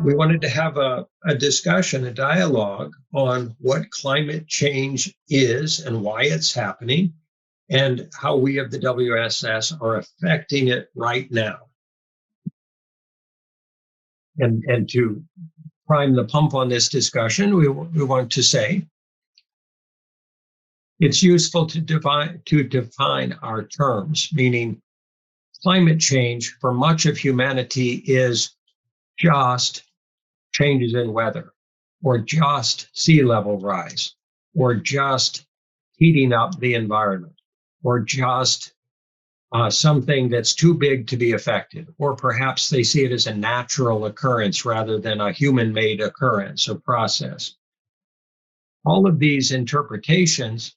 We wanted to have a discussion, a dialogue on what climate change is and why it's happening, and how we of the WSS are affecting it right now. And to prime the pump on this discussion, we want to say it's useful to define our terms, meaning climate change for much of humanity is just changes in weather, or just sea level rise, or just heating up the environment, or just something that's too big to be affected, or perhaps they see it as a natural occurrence rather than a human-made occurrence or process. All of these interpretations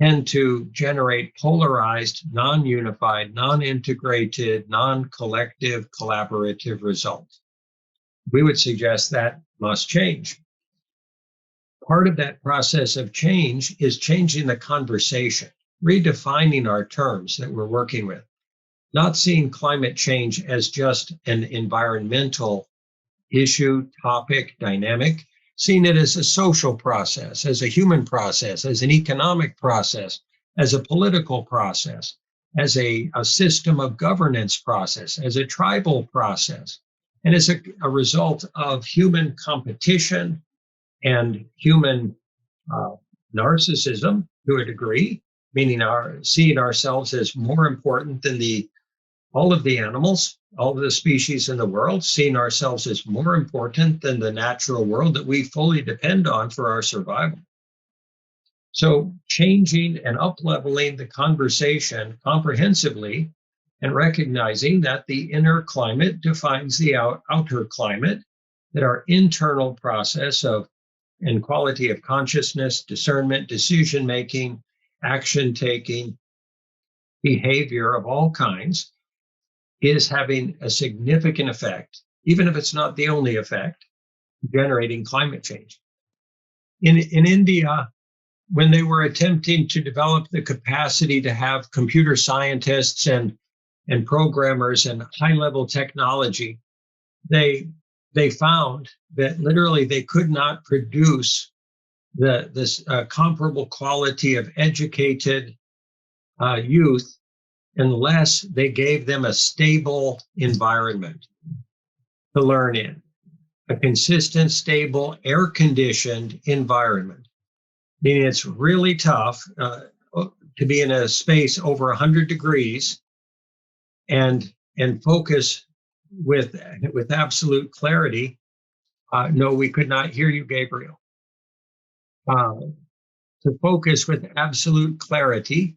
tend to generate polarized, non-unified, non-integrated, non-collective, collaborative results. We would suggest that must change. Part of that process of change is changing the conversation, redefining our terms that we're working with, not seeing climate change as just an environmental issue, topic, dynamic, seeing it as a social process, as a human process, as an economic process, as a political process, as a system of governance process, as a tribal process, and as a result of human competition and human narcissism to a degree, meaning seeing ourselves as more important than all of the animals, all of the species in the world, seeing ourselves as more important than the natural world that we fully depend on for our survival. So changing and up-leveling the conversation comprehensively and recognizing that the inner climate defines the outer climate, that our internal process and quality of consciousness, discernment, decision-making, action-taking, behavior of all kinds is having a significant effect, even if it's not the only effect, generating climate change. In India, when they were attempting to develop the capacity to have computer scientists and programmers and high-level technology, they found that literally they could not produce this comparable quality of educated youth unless they gave them a stable environment to learn in, a consistent, stable, air-conditioned environment. Meaning it's really tough to be in a space over 100 degrees and focus with absolute clarity. No, we could not hear you, Gabriel. To focus with absolute clarity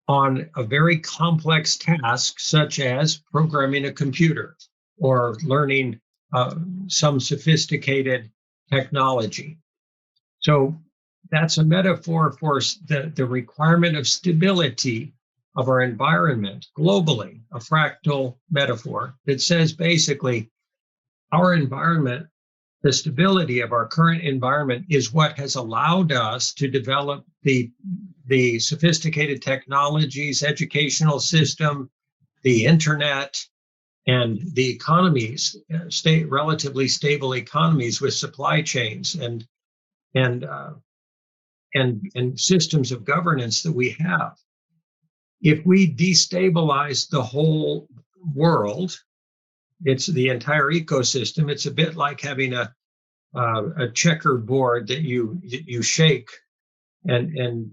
on a very complex task, such as programming a computer or learning some sophisticated technology. So that's a metaphor for the requirement of stability of our environment globally, a fractal metaphor that says basically our environment, the stability of our current environment is what has allowed us to develop the sophisticated technologies, educational system, the internet, and the economies, relatively stable economies with supply chains and systems of governance that we have. If we destabilize the whole world, it's the entire ecosystem. It's a bit like having a checkerboard that you shake and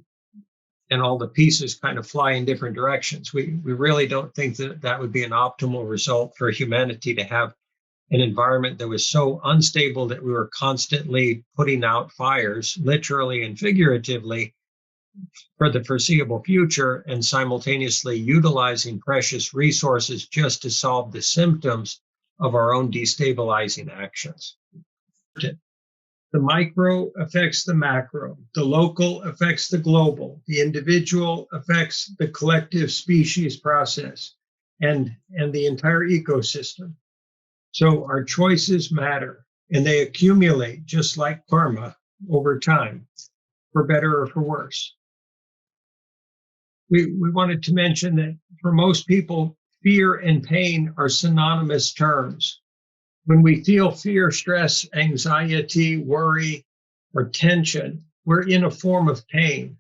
all the pieces kind of fly in different directions. We really don't think that would be an optimal result for humanity, to have an environment that was so unstable that we were constantly putting out fires, literally and figuratively, for the foreseeable future, and simultaneously utilizing precious resources just to solve the symptoms of our own destabilizing actions. The micro affects the macro, the local affects the global, the individual affects the collective species process, and the entire ecosystem. So our choices matter, and they accumulate just like karma over time, for better or for worse. We wanted to mention that for most people, fear and pain are synonymous terms. When we feel fear, stress, anxiety, worry, or tension, we're in a form of pain.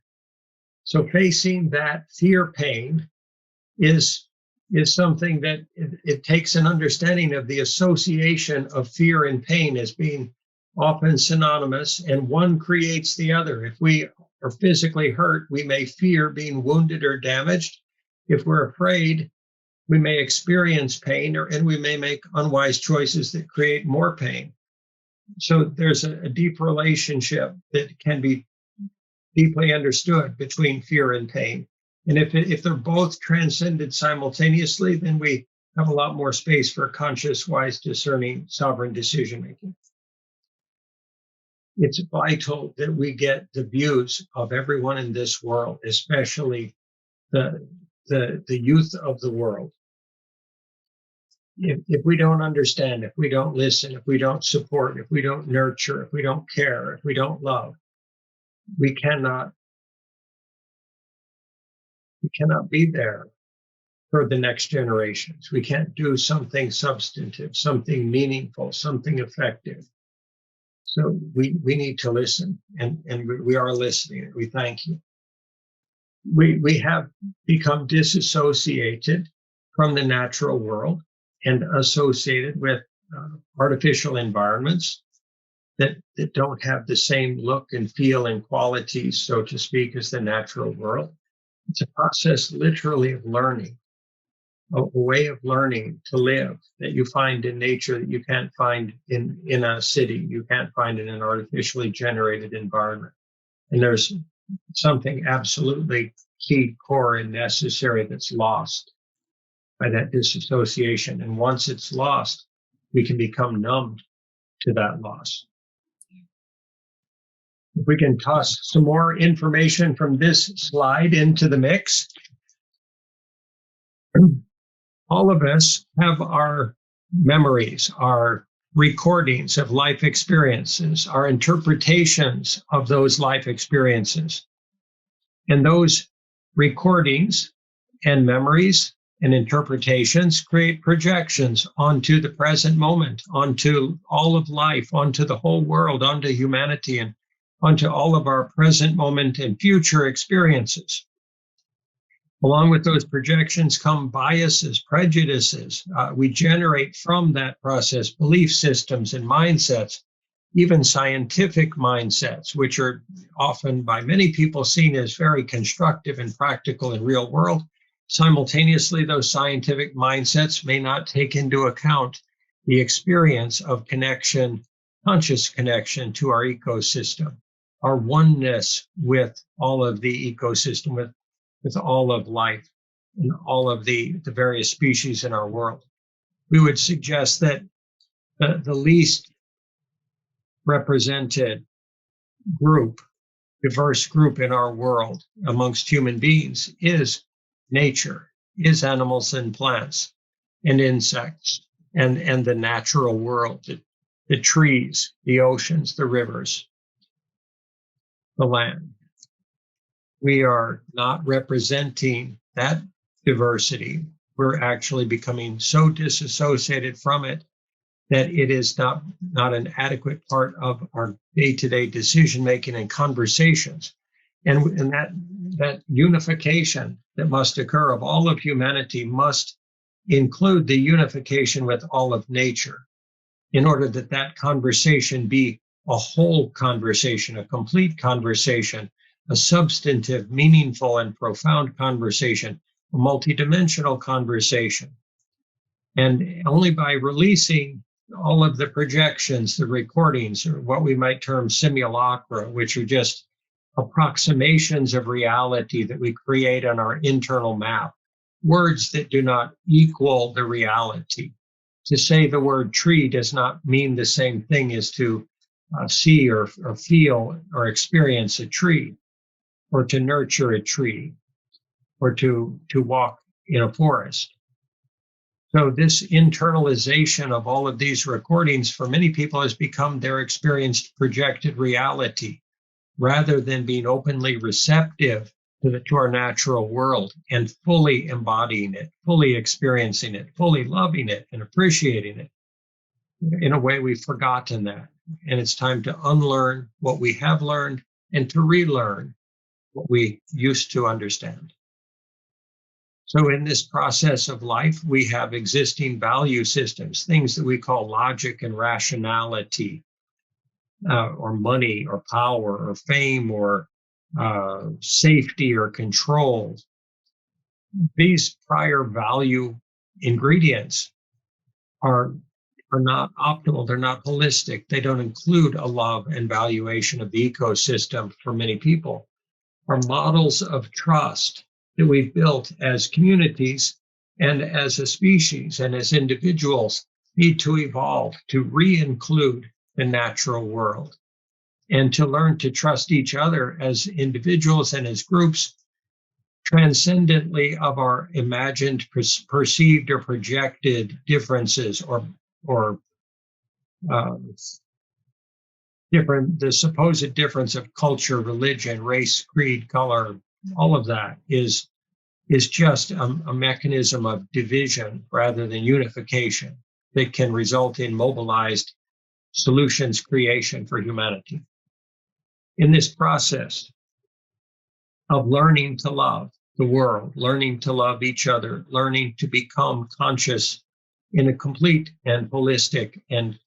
So facing that fear pain is something that it takes an understanding of the association of fear and pain as being often synonymous, and one creates the other. If we are physically hurt, we may fear being wounded or damaged. If we're afraid, we may experience pain, and we may make unwise choices that create more pain. So there's a deep relationship that can be deeply understood between fear and pain. And if they're both transcended simultaneously, then we have a lot more space for conscious, wise, discerning, sovereign decision making. It's vital that we get the views of everyone in this world, especially the youth of the world. If we don't understand, if we don't listen, if we don't support, if we don't nurture, if we don't care, if we don't love, we cannot be there for the next generations. We can't do something substantive, something meaningful, something effective. So we need to listen, and we are listening. We thank you. We have become disassociated from the natural world and associated with artificial environments that don't have the same look and feel and qualities, so to speak, as the natural world. It's a process literally of learning, a way of learning to live that you find in nature that you can't find in a city, you can't find in an artificially generated environment. And there's something absolutely key, core, and necessary that's lost by that disassociation. And once it's lost, we can become numbed to that loss. If we can toss some more information from this slide into the mix. All of us have our memories, our recordings of life experiences, our interpretations of those life experiences. And those recordings and memories and interpretations create projections onto the present moment, onto all of life, onto the whole world, onto humanity, and onto all of our present moment and future experiences. Along with those projections come biases, prejudices. We generate from that process belief systems and mindsets, even scientific mindsets, which are often by many people seen as very constructive and practical in real world. Simultaneously, those scientific mindsets may not take into account the experience of connection, conscious connection to our ecosystem, our oneness with all of the ecosystem, with all of life and all of the various species in our world. We would suggest that the least represented group, diverse group in our world amongst human beings is nature, is animals and plants and insects and the natural world, the trees, the oceans, the rivers, the land. We are not representing that diversity. We're actually becoming so disassociated from it that it is not an adequate part of our day-to-day decision-making and conversations. And that unification that must occur of all of humanity must include the unification with all of nature in order that that conversation be a whole conversation, a complete conversation, a substantive, meaningful, and profound conversation, a multidimensional conversation. And only by releasing all of the projections, the recordings, or what we might term simulacra, which are just approximations of reality that we create on our internal map, words that do not equal the reality. To say the word tree does not mean the same thing as to see or feel or experience a tree, or to nurture a tree, or to walk in a forest. So this internalization of all of these recordings for many people has become their experienced projected reality, rather than being openly receptive to our natural world and fully embodying it, fully experiencing it, fully loving it and appreciating it. In a way, we've forgotten that. And it's time to unlearn what we have learned and to relearn what we used to understand. So, in this process of life, we have existing value systems, things that we call logic and rationality, or money, or power, or fame, or safety, or control. These prior value ingredients are not optimal. They're not holistic. They don't include a love and valuation of the ecosystem for many people. Are models of trust that we've built as communities and as a species and as individuals need to evolve to re-include the natural world and to learn to trust each other as individuals and as groups transcendently of our imagined, perceived, or projected differences or the supposed difference of culture, religion, race, creed, color. All of that is just a mechanism of division rather than unification that can result in mobilized solutions creation for humanity. In this process of learning to love the world, learning to love each other, learning to become conscious in a complete and holistic and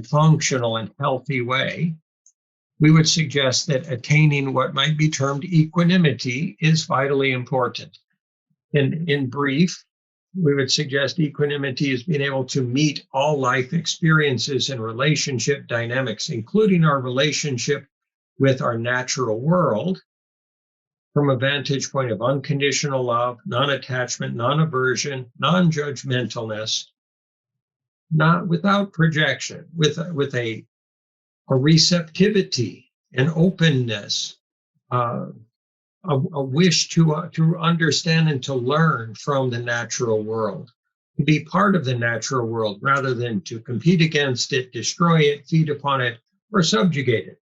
functional and healthy way, we would suggest that attaining what might be termed equanimity is vitally important. In brief, we would suggest equanimity is being able to meet all life experiences and relationship dynamics, including our relationship with our natural world, from a vantage point of unconditional love, non-attachment, non-aversion, non-judgmentalness, not without projection, with a receptivity, an openness, a wish to understand and to learn from the natural world, to be part of the natural world rather than to compete against it, destroy it, feed upon it, or subjugate it.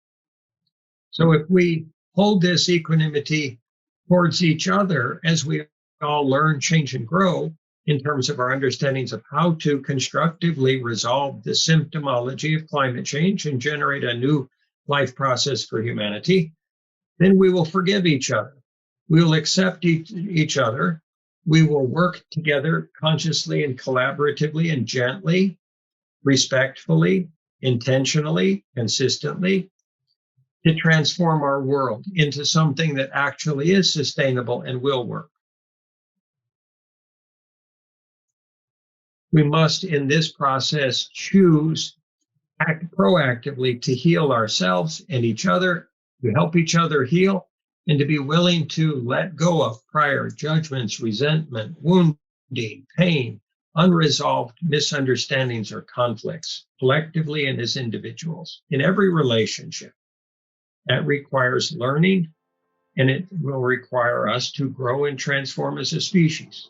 So if we hold this equanimity towards each other as we all learn, change, and grow in terms of our understandings of how to constructively resolve the symptomology of climate change and generate a new life process for humanity, then we will forgive each other. We will accept each other. We will work together consciously and collaboratively and gently, respectfully, intentionally, consistently, to transform our world into something that actually is sustainable and will work. We must, in this process, choose act proactively to heal ourselves and each other, to help each other heal, and to be willing to let go of prior judgments, resentment, wounding, pain, unresolved misunderstandings or conflicts, collectively and as individuals, in every relationship. That requires learning, and it will require us to grow and transform as a species.